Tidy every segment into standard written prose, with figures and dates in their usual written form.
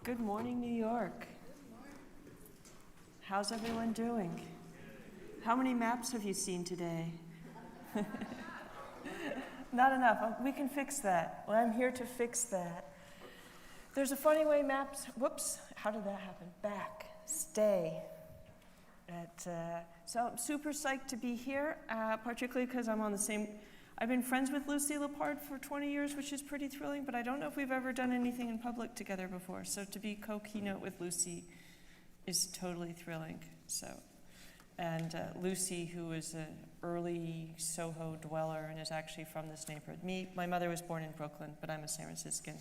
Good morning, New York. How's everyone doing? How many maps have you seen today? Not enough. We can fix that. Well, I'm here to fix that. There's a funny way maps, whoops, how did that happen? Back, stay. So I'm super psyched to be here, particularly because I've been friends with Lucy Lepard for 20 years, which is pretty thrilling, but I don't know if we've ever done anything in public together before. So to be co-keynote with Lucy is totally thrilling. And Lucy, who is an early Soho dweller and is actually from this neighborhood. My mother was born in Brooklyn, but I'm a San Franciscan.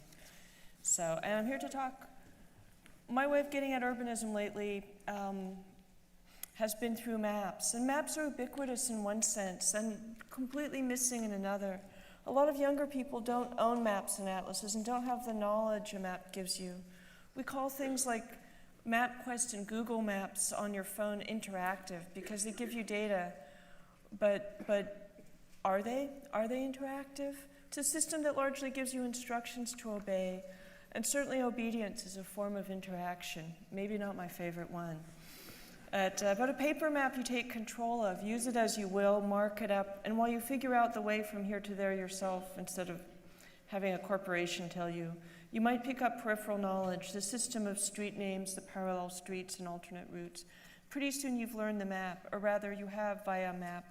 And I'm here to talk. My way of getting at urbanism lately has been through maps. And maps are ubiquitous in one sense and completely missing in another. A lot of younger people don't own maps and atlases and don't have the knowledge a map gives you. We call things like MapQuest and Google Maps on your phone interactive because they give you data, but are they? Are they interactive? It's a system that largely gives you instructions to obey, and certainly obedience is a form of interaction, maybe not my favorite one. But a paper map you take control of, use it as you will, mark it up, and while you figure out the way from here to there yourself instead of having a corporation tell you, you might pick up peripheral knowledge, the system of street names, the parallel streets and alternate routes. Pretty soon you've learned the map, or rather you have, via a map,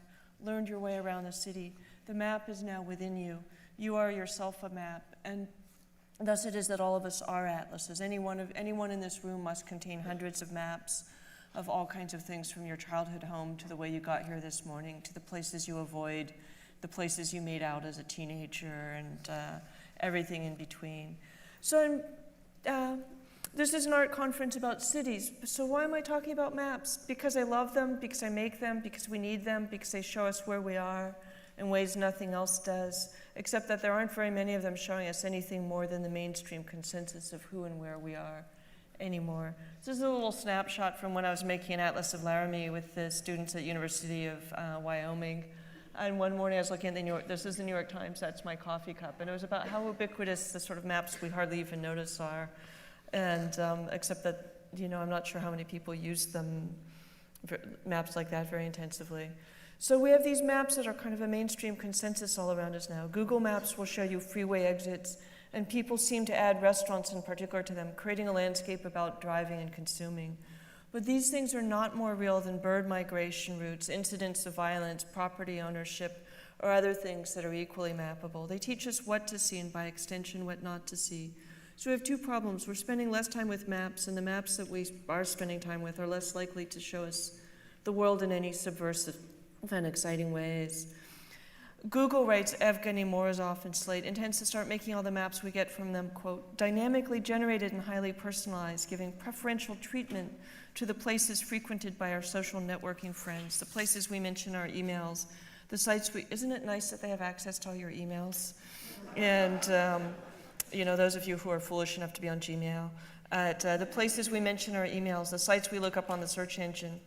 learned your way around the city. The map is now within you. You are yourself a map, and thus it is that all of us are atlases. Anyone in this room must contain hundreds of maps of all kinds of things, from your childhood home to the way you got here this morning, to the places you avoid, the places you made out as a teenager, and everything in between. This is an art conference about cities, so why am I talking about maps? Because I love them, because I make them, because we need them, because they show us where we are in ways nothing else does, except that there aren't very many of them showing us anything more than the mainstream consensus of who and where we are anymore. This is a little snapshot from when I was making an Atlas of Laramie with the students at University of Wyoming. And one morning I was looking at this is the New York Times, that's my coffee cup, and it was about how ubiquitous the sort of maps we hardly even notice are. And except that, I'm not sure how many people use them, maps like that very intensively. So we have these maps that are kind of a mainstream consensus all around us now. Google Maps will show you freeway exits, and people seem to add restaurants in particular to them, creating a landscape about driving and consuming. But these things are not more real than bird migration routes, incidents of violence, property ownership, or other things that are equally mappable. They teach us what to see and by extension what not to see. So we have two problems. We're spending less time with maps, and the maps that we are spending time with are less likely to show us the world in any subversive and exciting ways. Google, writes Evgeny Morozov in Slate, intends to start making all the maps we get from them, quote, dynamically generated and highly personalized, giving preferential treatment to the places frequented by our social networking friends, the places we mention in our emails, the sites isn't it nice that they have access to all your emails? And, those of you who are foolish enough to be on Gmail, the places we mention in our emails, the sites we look up on the search engine.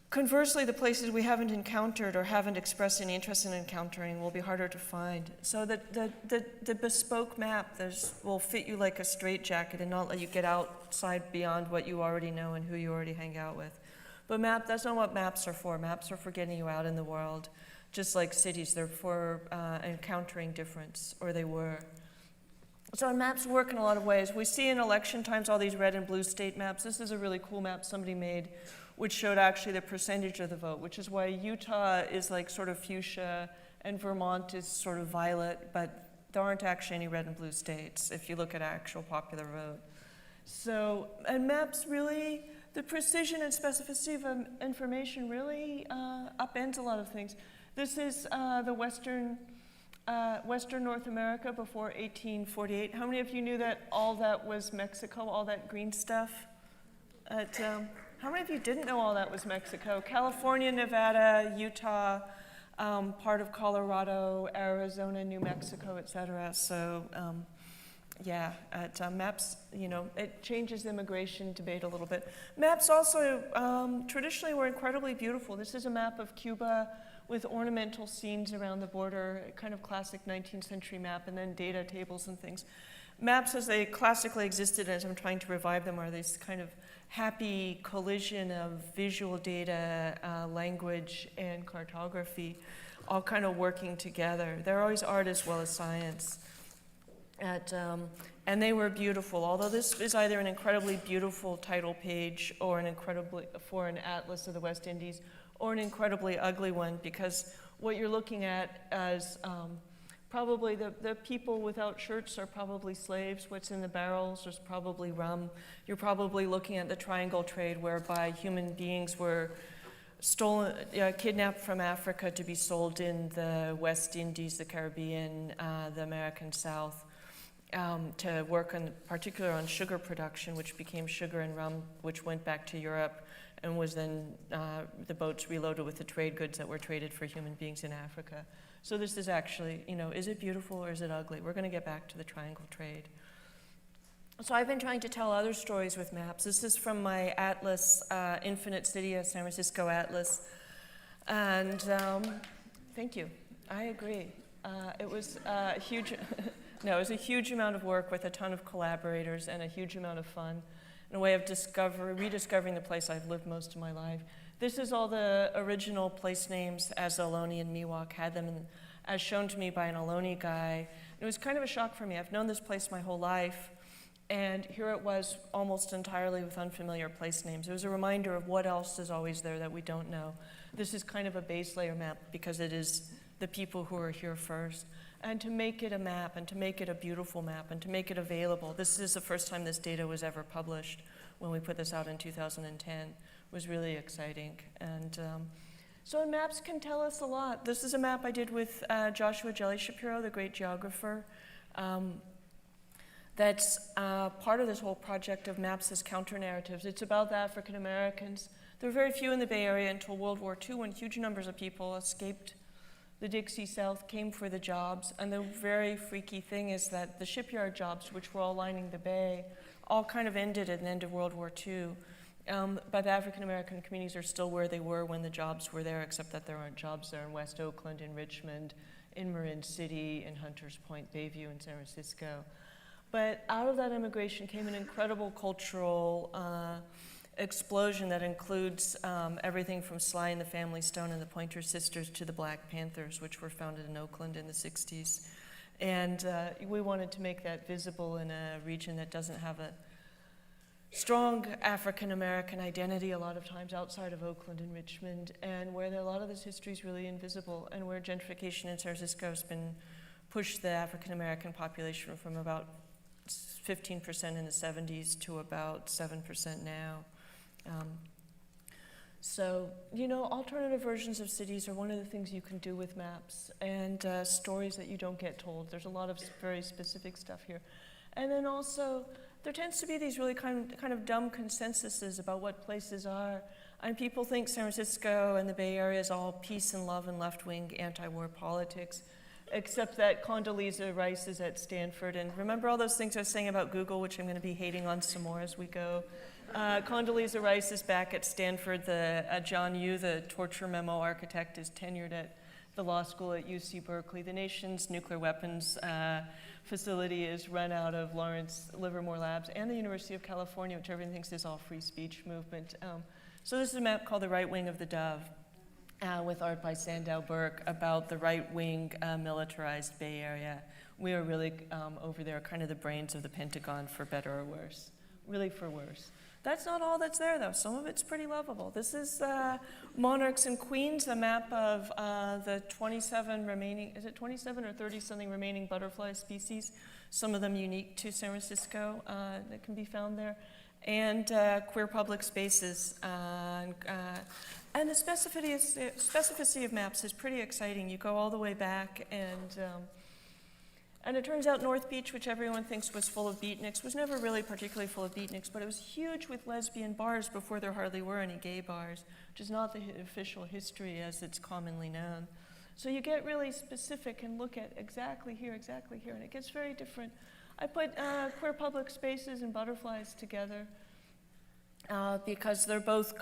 Conversely, the places we haven't encountered or haven't expressed any interest in encountering will be harder to find. So the bespoke map will fit you like a straitjacket and not let you get outside beyond what you already know and who you already hang out with. But that's not what maps are for. Maps are for getting you out in the world. Just like cities, they're for encountering difference, or they were. So maps work in a lot of ways. We see in election times all these red and blue state maps. This is a really cool map somebody made, which showed actually the percentage of the vote, which is why Utah is like sort of fuchsia and Vermont is sort of violet, but there aren't actually any red and blue states if you look at actual popular vote. So, and maps really, the precision and specificity of information really upends a lot of things. This is the Western North America before 1848. How many of you knew that all that was Mexico, all that green stuff? How many of you didn't know all that was Mexico? California, Nevada, Utah, part of Colorado, Arizona, New Mexico, etc. So maps, it changes the immigration debate a little bit. Maps also traditionally were incredibly beautiful. This is a map of Cuba with ornamental scenes around the border, a kind of classic 19th century map, and then data tables and things. maps as they classically existed, as I'm trying to revive them, are this kind of happy collision of visual data, language, and cartography, all kind of working together. They're always art as well as science. And they were beautiful, although this is either an incredibly beautiful title page or for an atlas of the West Indies, or an incredibly ugly one, because what you're looking at as probably the people without shirts are probably slaves. What's in the barrels is probably rum. You're probably looking at the triangle trade, whereby human beings were stolen, kidnapped from Africa to be sold in the West Indies, the Caribbean, the American South, to work in particular on sugar production, which became sugar and rum, which went back to Europe and was then the boats reloaded with the trade goods that were traded for human beings in Africa. So this is actually, is it beautiful or is it ugly? We're going to get back to the triangle trade. So I've been trying to tell other stories with maps. This is from my atlas, Infinite City, a San Francisco atlas. And thank you. I agree. It was huge. No, it was a huge amount of work with a ton of collaborators and a huge amount of fun, and a way of rediscovering the place I've lived most of my life. This is all the original place names as Ohlone and Miwok had them, and as shown to me by an Ohlone guy. It was kind of a shock for me. I've known this place my whole life, and here it was almost entirely with unfamiliar place names. It was a reminder of what else is always there that we don't know. This is kind of a base layer map because it is the people who are here first. And to make it a map, and to make it a beautiful map, and to make it available. This is the first time this data was ever published when we put this out in 2010. It was really exciting. And so maps can tell us a lot. This is a map I did with Joshua Jelly Shapiro, the great geographer. That's part of this whole project of maps as counter-narratives. It's about the African Americans. There were very few in the Bay Area until World War II, when huge numbers of people escaped the Dixie South, came for the jobs. And the very freaky thing is that the shipyard jobs, which were all lining the bay, all kind of ended at the end of World War II. But the African American communities are still where they were when the jobs were there, except that there aren't jobs there in West Oakland, in Richmond, in Marin City, in Hunters Point, Bayview, in San Francisco. But out of that immigration came an incredible cultural explosion that includes everything from Sly and the Family Stone and the Pointer Sisters to the Black Panthers, which were founded in Oakland in the 60s. And we wanted to make that visible in a region that doesn't have a strong African American identity a lot of times outside of Oakland and Richmond, and where a lot of this history is really invisible, and where gentrification in San Francisco has been pushed the African American population from about 15% in the 70s to about 7% now. So, alternative versions of cities are one of the things you can do with maps, and stories that you don't get told. There's a lot of very specific stuff here. And then also, there tends to be these really kind of dumb consensuses about what places are. And people think San Francisco and the Bay Area is all peace and love and left-wing anti-war politics, except that Condoleezza Rice is at Stanford. And remember all those things I was saying about Google, which I'm going to be hating on some more as we go? Condoleezza Rice is back at Stanford. John Yoo, the torture memo architect, is tenured at the law school at UC Berkeley. The nation's nuclear weapons facility is run out of Lawrence Livermore Labs, and the University of California, which everyone thinks is all free speech movement. So this is a map called The Right Wing of the Dove, with art by Sandow Burke, about the right-wing militarized Bay Area. We are really over there, kind of the brains of the Pentagon, for better or worse. Really for worse. That's not all that's there, though. Some of it's pretty lovable. This is Monarchs and Queens, a map of the 27 remaining, is it 27 or 30-something remaining butterfly species, some of them unique to San Francisco that can be found there, and queer public spaces. And the specificity of maps is pretty exciting. You go all the way back, and it turns out North Beach, which everyone thinks was full of beatniks, was never really particularly full of beatniks, but it was huge with lesbian bars before there hardly were any gay bars, which is not the official history as it's commonly known. So you get really specific and look at exactly here, and it gets very different. I put queer public spaces and butterflies together because they're both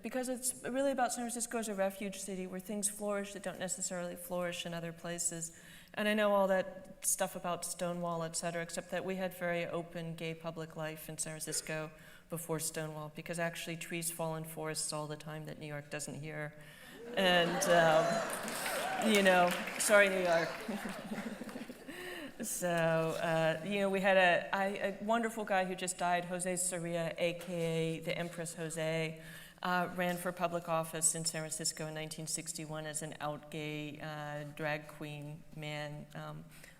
because it's really about San Francisco as a refuge city where things flourish that don't necessarily flourish in other places. And I know all that stuff about Stonewall, et cetera, except that we had very open gay public life in San Francisco before Stonewall, because actually trees fall in forests all the time that New York doesn't hear. And, sorry, New York. So, we had a wonderful guy who just died, Jose Soria, AKA the Empress Jose, ran for public office in San Francisco in 1961 as an out gay drag queen man,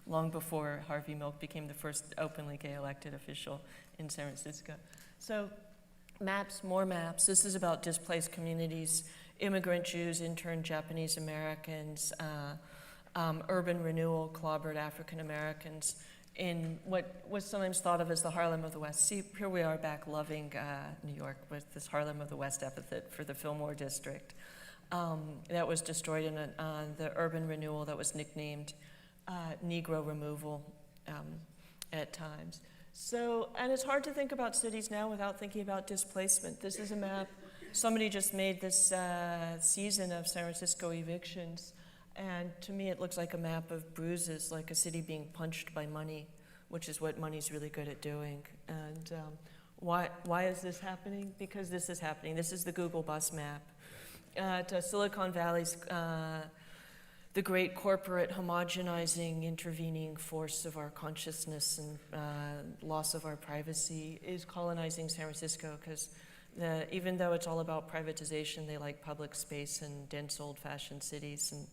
long before Harvey Milk became the first openly gay elected official in San Francisco. So maps, more maps. This is about displaced communities, immigrant Jews, intern Japanese Americans, urban renewal, clobbered African Americans in what was sometimes thought of as the Harlem of the West. See, here we are back loving New York with this Harlem of the West epithet for the Fillmore district. That was destroyed in the urban renewal that was nicknamed Negro removal at times. So, and it's hard to think about cities now without thinking about displacement. This is a map. Somebody just made this season of San Francisco evictions. And to me, it looks like a map of bruises, like a city being punched by money, which is what money's really good at doing. And why is this happening? Because this is happening. This is the Google bus map. Silicon Valley's the great corporate homogenizing, intervening force of our consciousness and loss of our privacy is colonizing San Francisco, because even though it's all about privatization, they like public space and dense old-fashioned cities, and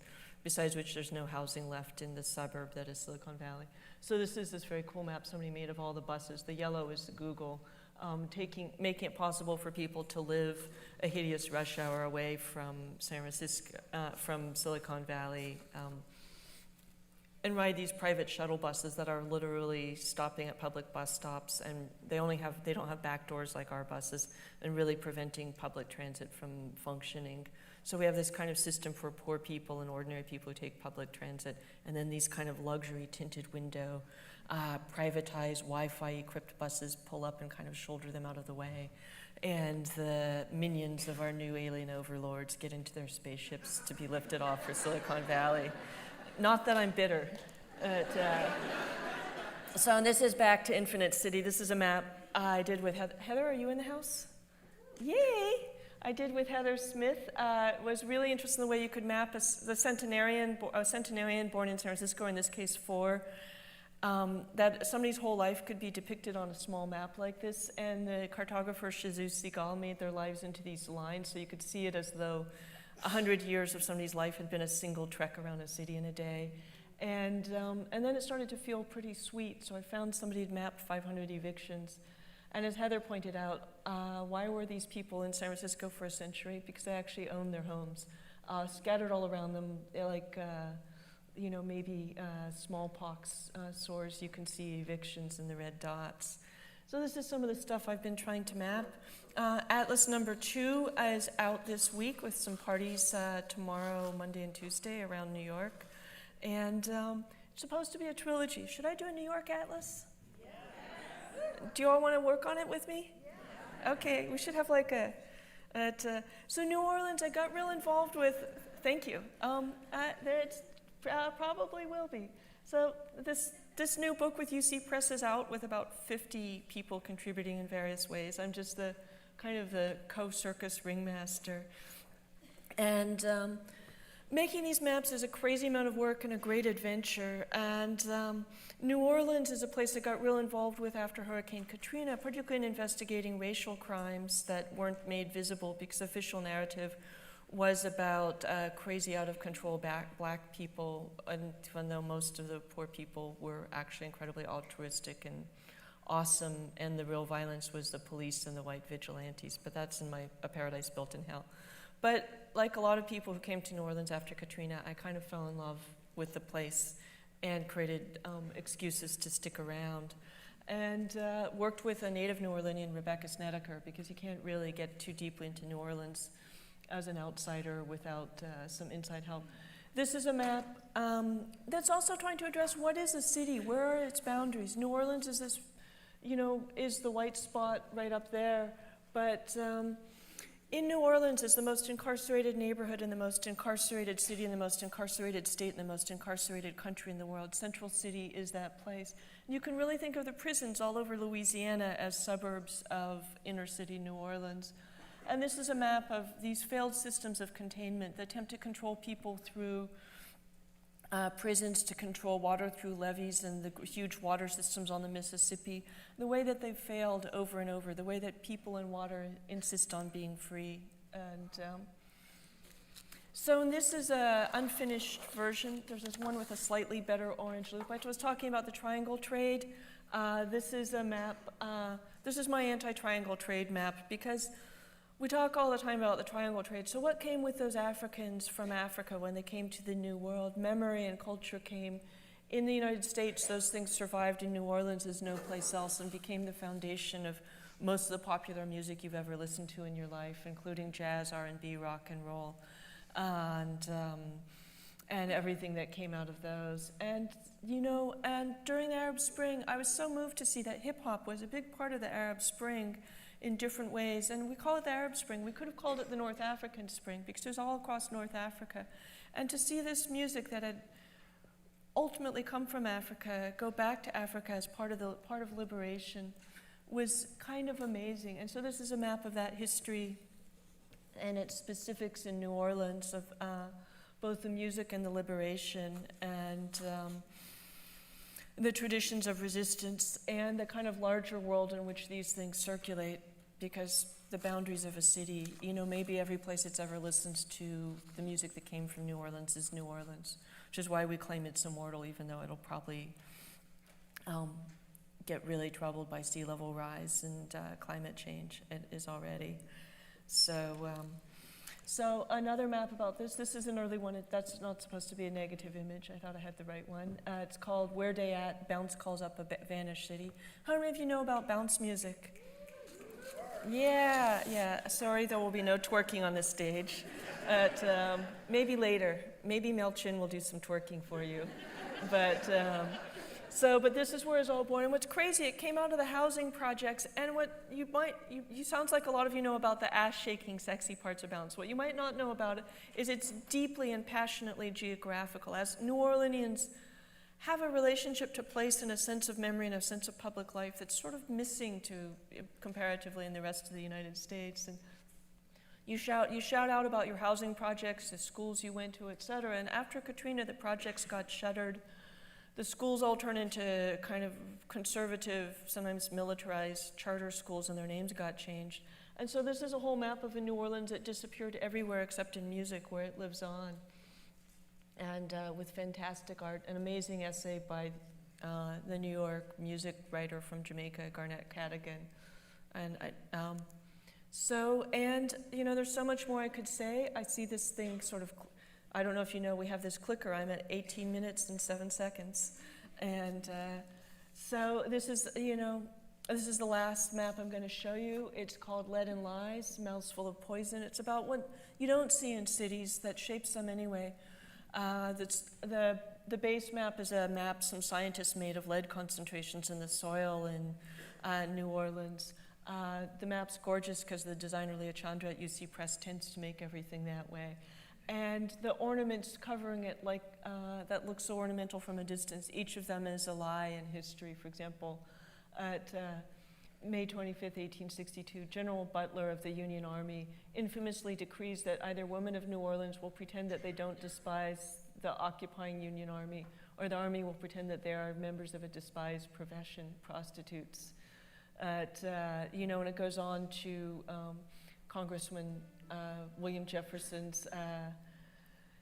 besides which there's no housing left in the suburb that is Silicon Valley. So this is this very cool map somebody made of all the buses. The yellow is the Google, making it possible for people to live a hideous rush hour away from San Francisco, from Silicon Valley, and ride these private shuttle buses that are literally stopping at public bus stops, and they don't have back doors like our buses, and really preventing public transit from functioning. So we have this kind of system for poor people and ordinary people who take public transit, and then these kind of luxury tinted window, privatized Wi-Fi equipped buses pull up and kind of shoulder them out of the way. And the minions of our new alien overlords get into their spaceships to be lifted off for Silicon Valley. Not that I'm bitter. So this is back to Infinite City. This is a map I did with Heather. Heather, are you in the house? Yay! I did with Heather Smith. Was really interested in the way you could map a centenarian born in San Francisco, in this case 4, that somebody's whole life could be depicted on a small map like this. And the cartographer Shizue Seagal made their lives into these lines, so you could see it as though 100 years of somebody's life had been a single trek around a city in a day. And then it started to feel pretty sweet, so I found somebody had mapped 500 evictions. And as Heather pointed out, why were these people in San Francisco for a century? Because they actually owned their homes. Scattered all around them, they're like, maybe smallpox sores. You can see evictions in the red dots. So this is some of the stuff I've been trying to map. Atlas number 2 is out this week with some parties tomorrow, Monday and Tuesday around New York. And it's supposed to be a trilogy. Should I do a New York Atlas? Do you all want to work on it with me? Yeah. Okay, we should have like so New Orleans, I got real involved with, thank you. It probably will be. So this new book with UC Press is out with about 50 people contributing in various ways. I'm just the kind of the co-circus ringmaster. And making these maps is a crazy amount of work and a great adventure. And New Orleans is a place I got real involved with after Hurricane Katrina, particularly in investigating racial crimes that weren't made visible because the official narrative was about crazy, out-of-control black people, even though most of the poor people were actually incredibly altruistic and awesome, and the real violence was the police and the white vigilantes. But that's in A Paradise Built in Hell. But like a lot of people who came to New Orleans after Katrina, I kind of fell in love with the place and created excuses to stick around. And worked with a native New Orleanian, Rebecca Solnit, because you can't really get too deeply into New Orleans as an outsider without some inside help. This is a map that's also trying to address what is a city, where are its boundaries. New Orleans is this, is the white spot right up there, but In New Orleans is the most incarcerated neighborhood in the most incarcerated city in the most incarcerated state in the most incarcerated country in the world. Central City is that place. And you can really think of the prisons all over Louisiana as suburbs of inner city New Orleans. And this is a map of these failed systems of containment that attempt to control people through prisons, to control water through levees and the huge water systems on the Mississippi, the way that they've failed over and over, the way that people and water insist on being free. And so this is an unfinished version. There's this one with a slightly better orange loop. I was talking about the triangle trade. This is a map. This is my anti-triangle trade map, because we talk all the time about the triangle trade. So what came with those Africans from Africa when they came to the New World? Memory and culture came. In the United States, those things survived in New Orleans as no place else and became the foundation of most of the popular music you've ever listened to in your life, including jazz, R&B, rock and roll, and everything that came out of those. And, and during the Arab Spring, I was so moved to see that hip hop was a big part of the Arab Spring in different ways, and we call it the Arab Spring. We could have called it the North African Spring, because it was all across North Africa. And to see this music that had ultimately come from Africa go back to Africa as part of liberation was kind of amazing. And so this is a map of that history and its specifics in New Orleans of both the music and the liberation and the traditions of resistance and the kind of larger world in which these things circulate, because the boundaries of a city, maybe every place it's ever listened to the music that came from New Orleans is New Orleans, which is why we claim it's immortal, even though it'll probably get really troubled by sea level rise and climate change. It is already. So another map about this is an early one. That's not supposed to be a negative image. I thought I had the right one. It's called Where They At? Bounce Calls Up a Vanished City. How many of you know about bounce music? Yeah. Sorry, there will be no twerking on this stage. Maybe later. Maybe Mel Chin will do some twerking for you. But this is where it's all born. And what's crazy, it came out of the housing projects. And what you sounds like a lot of you know about the ass-shaking sexy parts of bounce. What you might not know about it is it's deeply and passionately geographical. As New Orleanians have a relationship to place and a sense of memory and a sense of public life that's sort of missing comparatively in the rest of the United States. And you shout out about your housing projects, the schools you went to, et cetera. And after Katrina, the projects got shuttered. The schools all turned into kind of conservative, sometimes militarized charter schools, and their names got changed. And so this is a whole map of a New Orleans that disappeared everywhere except in music, where it lives on. And with fantastic art, an amazing essay by the New York music writer from Jamaica, Garnett Cadigan. And there's so much more I could say. I see this thing sort of, I don't know if you know, we have this clicker. I'm at 18 minutes and 7 seconds. And so this is the last map I'm going to show you. It's called Lead and Lies, Mouths Full of Poison. It's about what you don't see in cities that shapes them anyway. The base map is a map some scientists made of lead concentrations in the soil in New Orleans. The map's gorgeous because the designer Leah Chandra at UC Press tends to make everything that way. And the ornaments covering it, that looks so ornamental from a distance, each of them is a lie in history. For example, at May 25th, 1862, General Butler of the Union Army infamously decrees that either women of New Orleans will pretend that they don't despise the occupying Union Army, or the Army will pretend that they are members of a despised profession, prostitutes. And it goes on to Congressman William Jefferson's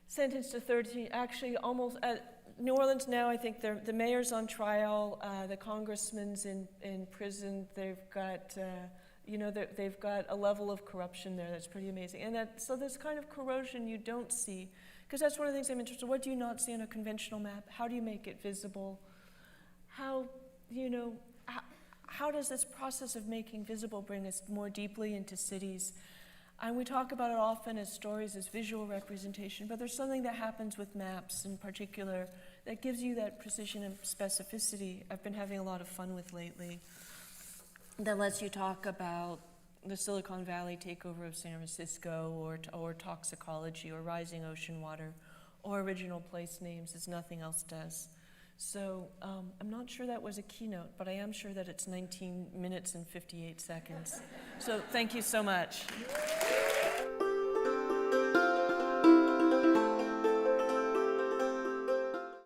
sentenced to 13, actually almost at New Orleans now, I think the mayor's on trial, the congressman's in prison. They've got, they've got a level of corruption there that's pretty amazing. And so this kind of corrosion you don't see, because that's one of the things I'm interested in. What do you not see on a conventional map? How do you make it visible? How does this process of making visible bring us more deeply into cities? And we talk about it often as stories, as visual representation, but there's something that happens with maps in particular that gives you that precision and specificity I've been having a lot of fun with lately, that lets you talk about, the Silicon Valley takeover of San Francisco, or toxicology, or rising ocean water, or original place names, as nothing else does. So I'm not sure that was a keynote, but I am sure that it's 19 minutes and 58 seconds. So thank you so much.